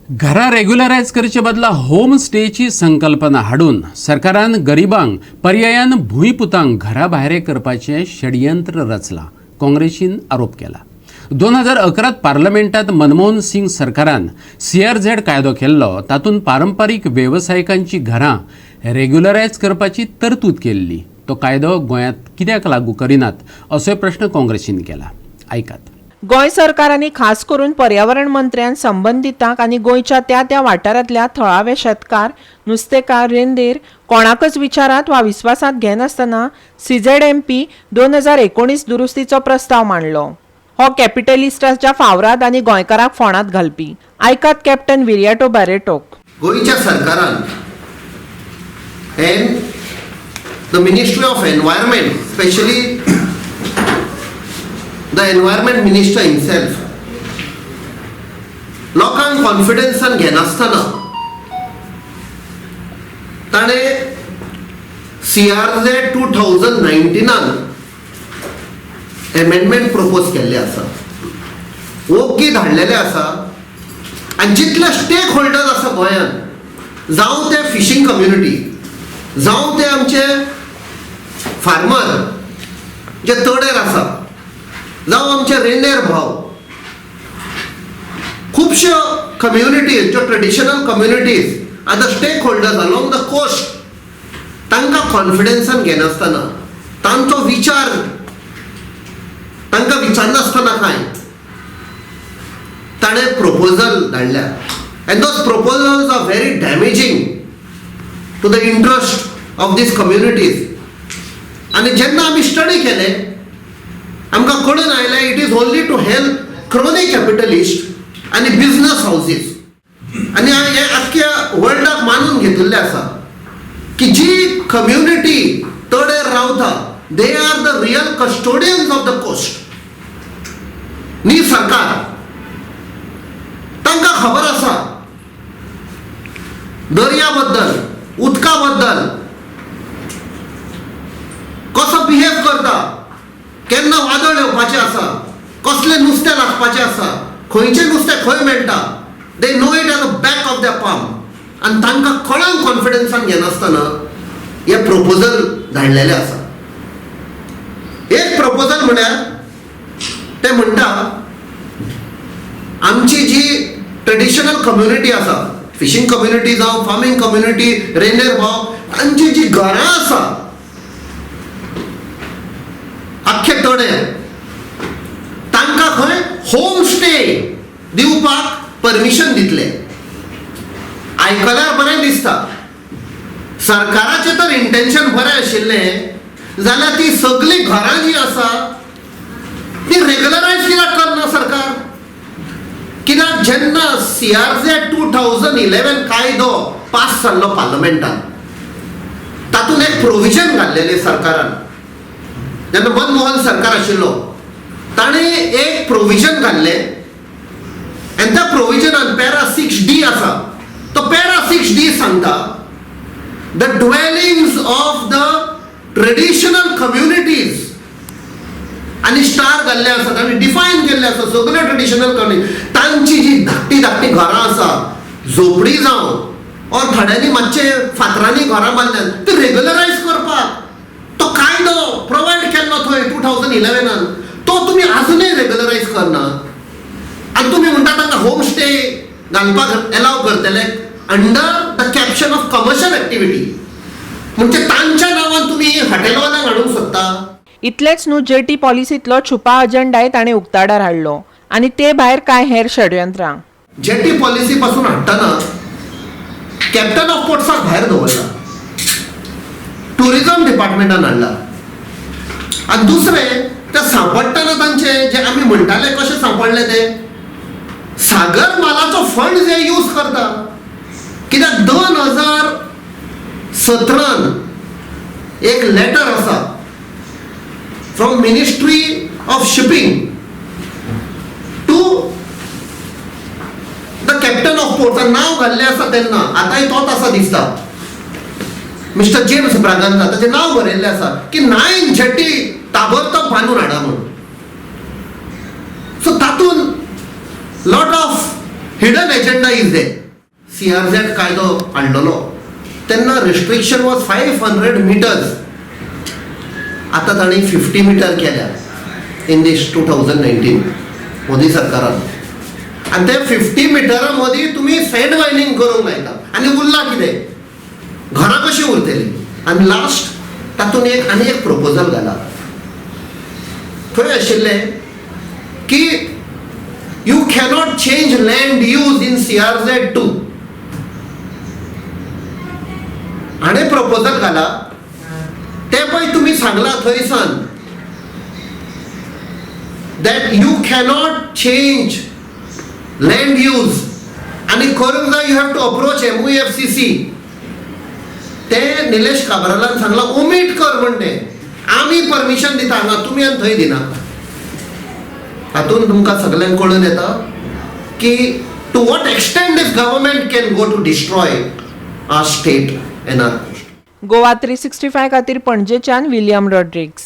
घरा रेग्युलरायज करचे बदला होम स्टेची संकल्पना हाडून सरकारान गरिबांक पर्यायान भुंयपुतांक घरा भायर करपाचें षडयंत्र रचलां, काँग्रेसीन आरोप केला. 2011 पार्लमेंटात मनमोहन सिंग सरकारान CRZ कायदो केल्लो. तातूंत पारंपारीक वेवसायिकांची घरां रेग्युलरायज करपाची तरतूद केल्ली. तो कायदो गोंयांत कित्याक लागू करिनात असोय प्रश्न काँग्रेसीन केला. आयकात. गोंय सरकारांनी खास करून पर्यावरण मंत्र्यान संबंधितांक आनी गोंयच्या त्या त्या वाठारांतल्या थळावे शेतकार, नुस्तेकार, रेंदेर कोणाकच विचारात वा विस्वासात घेनासतना CZMP 2019 दुरुस्तीचो प्रस्ताव मांडलो. हो कॅपिटलिस्टाच्या फावराद आनी गोंयकारांक फोंडांत घालपी. आयकात कॅप्टन विरियाटो बारेटोक. गोंयच्या सरकारान the Ministry of Environment, especially the Environment Minister himself, लोकांक कॉन्फिडन्सान घेनासतना ताणे CRZ 2019 अमेंडमेंट प्रपोज केल्ले आसा, ओग्गी धाडलेले आसा. आनी जितले स्टेक होल्डर्स आसा गोंयांत, जावं ते फिशींग कम्युनिटी, जावं ते आमचे फार्मर जे तडेर आसा, जावं आमचे रेंदेर भाव, खुबश्यो कम्युनिटीज ज्यो traditional communities are the stake holders along the coast, तांकां कॉन्फिडन्सान घेनासतना, तांचो विचार तांकां विचारनासतना कांय ताणें प्रपोजल धाडल्या. And those proposals are very damaging to the interest of these communities. आनी जेन्ना आमी स्टडी केले, आमकां कळून आयलें it is only to help crony capitalist आनी बिजनस हाऊसीस. आनी हे आख्ख्या वर्ल्डाक मानून घेतिल्लें आसा की जी कम्युनिटी तडेर रावता, they are the real custodians of the coast. न्ही सरकार, तांकां खबर आसा दर्या बद्दल, उदका बद्दल कसो बिहेव करता, केन्ना वादळ येवपाचें आसा, कसलें नुस्तें लागपाचें आसा, खंयचें नुस्तें खंय मेळटा. They know it at the back of the palm. आनी तांकां कळंक कॉन्फिडन्सान घेनासतना हे प्रपोजल धाडलेलें आसा. एक प्रपोजल म्हळ्यार ते म्हणटा आमची जी ट्रेडिशनल कम्युनिटी आसा, फिशींग कम्युनिटी जावं फार्मिंग कम्युनिटी, रेंदेर भाव, तांची जी घरां आसा आख्खे तडेर, तांकां खंय होम स्टे दिवपाक परमिशन दितले. आयकल्यार बरें दिसता. सरकाराचें तर इंटेन्शन बरें आशिल्लें, जाल्यार ती सगळीं घरां जी आसा ती रेग्युलरायज कित्याक करना सरकार? कित्याक जेन्ना CRZ 2011 कायदो पास जाल्लो पार्लमेंटान, तातूंत एक प्रोविजन घाल्लेलें सरकारान. जेन्ना मनमोहन सरकार आशिल्लो, ताणें एक प्रोविजन घाल्लें. आनी त्या प्रोविजनान पॅरा 6D आसा. तो पॅरा 6D सांगता the dwellings of the traditional communities, आनी स्टार घाल्ले आसात आनी डिफायन केल्ले आसा सगळे ट्रेडिशनल कम्युनिटी. तांची जी धाकटी धाकटी घरां आसा, झोपडी जावं ऑर थोड्यांनी मातशे फातरांनी घरां बांदल्यात, ती रेग्युलरायज करपाक तो कायदो प्रोवायड केल्लो थंय 2011. तो तुमी आजुनूय रेग्युलरायज करना. आनी तुमी म्हणटा तांकां होम स्टे घालपाक एलाव करतले under the caption of commercial activity. म्हणजे तांच्या नांवान तुमी हॉटेलवाल्यांक हाडूंक सोदता. इतलेंच न्हू, JT पॉलिसींतलो छुपा अजेंडाय ताणें उक्ताडार हाडलो. आनी ते भायर कांय हेर षडयंत्रां. JT पॉलिसी पासून हाडटना कॅप्टन ऑफ पोर्ट्साक भायर दवरला, टुरिझम डिपार्टमेंटान हाडला. आनी दुसरें ते सांपडटना तांचे जे आमी म्हणटाले कशें सांपडले ते सागर मालाचो फंड जे यूज करता. कित्याक 2017 एक लेटर आसा from ministry of shipping to the captain of ports. नाव घाल्लें आसा तेन्ना, आतांय तोच आसा दिसता, मिस्टर जेम्स ब्रागांझा. ताचें नाव बरयल्लें आसा की 9 जेटी ताबडतोब बांदून हाडा म्हणून. सो तातूंत lot of hidden agenda is they. CRZ कायदो हाडलेलो तेन्ना रिस्ट्रिक्शन वॉज 500 मिटर्स. आता ताणी 50 मिटर केल्या इन दीस 2019 मोदी सरकारान. आणि ते 50 मिटरा मदीं तुमी सँड मायनिंग करूंक लायता आनी उरला कितें? घरां कशी उरतली? आनी लास्ट तातूंत आनी एक प्रपोजल घाला. थंय आशिल्लें की you cannot change land use in CRZ2. आणि प्रपोजल घाला ते पळय तुमी सांगला थंयसान that you cannot change land use आणि करूंक जाय you have to approach MOFCC. ते निलेश काब्रालान सांगला ओमीट कर म्हणटे. आमी परमिशन दिता हांगा तुमी आनी थंय दिना. हातून तुमकां सगळ्यांक कळून येता की to what extent this government can go to destroy our state and our. Goa 365 खातीर पणजेच्यान विलियम रॉड्रिग्स.